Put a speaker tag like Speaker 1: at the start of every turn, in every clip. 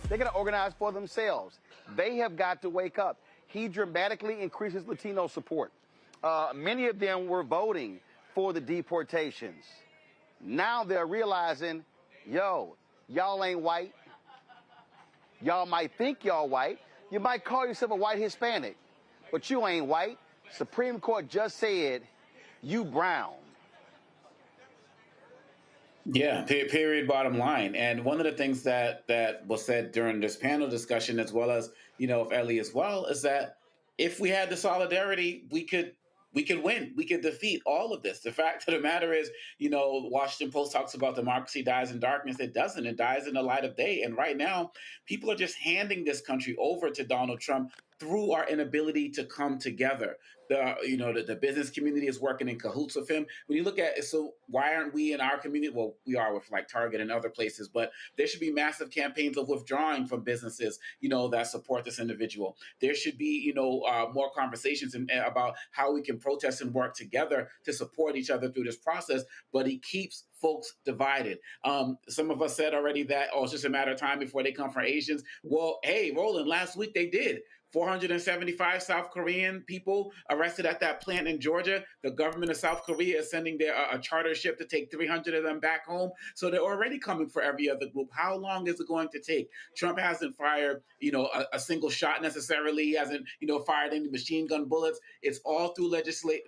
Speaker 1: They're going to organize for themselves. They have got to wake up. He dramatically increases Latino support. Many of them were voting for the deportations. Now they're realizing, yo, y'all ain't white. Y'all might think y'all white. You might call yourself a white Hispanic, but you ain't white. Supreme Court just said, you brown.
Speaker 2: Yeah, period, bottom line. And one of the things that was said during this panel discussion, as well as, of Ellie as well, is that if we had the solidarity, we could win. We could defeat all of this. The fact of the matter is, Washington Post talks about democracy dies in darkness. It doesn't. It dies in the light of day. And right now, people are just handing this country over to Donald Trump through our inability to come together. The business community is working in cahoots with him. When you look at it, so why aren't we in our community? Well, we are with like Target and other places, but there should be massive campaigns of withdrawing from businesses, that support this individual. There should be, more conversations about how we can protest and work together to support each other through this process. But he keeps folks divided. Some of us said already that, it's just a matter of time before they come for Asians. Well, hey, Roland, last week they did. 475 South Korean people arrested at that plant in Georgia. The government of South Korea is sending a charter ship to take 300 of them back home. So they're already coming for every other group. How long is it going to take? Trump hasn't fired, a single shot necessarily. He hasn't, fired any machine gun bullets. It's all through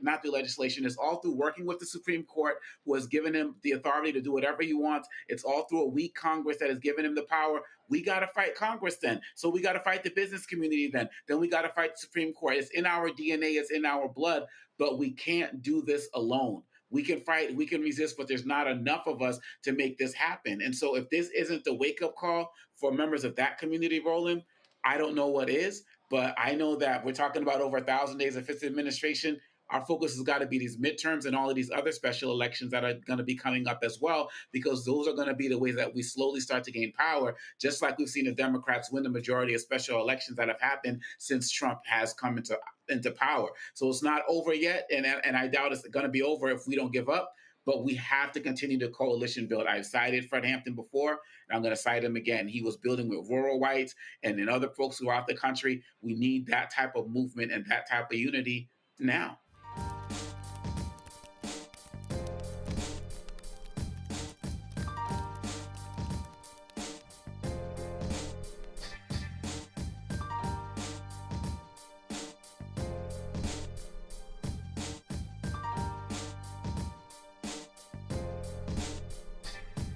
Speaker 2: not through legislation. It's all through working with the Supreme Court, who has given him the authority to do whatever he wants. It's all through a weak Congress that has given him the power. We got to fight Congress then. So we got to fight the business community then. Then we got to fight the Supreme Court. It's in our DNA. It's in our blood. But we can't do this alone. We can fight, we can resist, but there's not enough of us to make this happen. And so if this isn't the wake-up call for members of that community, Roland, I don't know what is. But I know that we're talking about over 1,000 days of fifth administration. Our focus has got to be these midterms and all of these other special elections that are going to be coming up as well, because those are going to be the ways that we slowly start to gain power, just like we've seen the Democrats win the majority of special elections that have happened since Trump has come into power. So it's not over yet, and I doubt it's going to be over if we don't give up. But we have to continue to coalition build. I've cited Fred Hampton before, and I'm going to cite him again. He was building with rural whites and then other folks throughout the country. We need that type of movement and that type of unity now.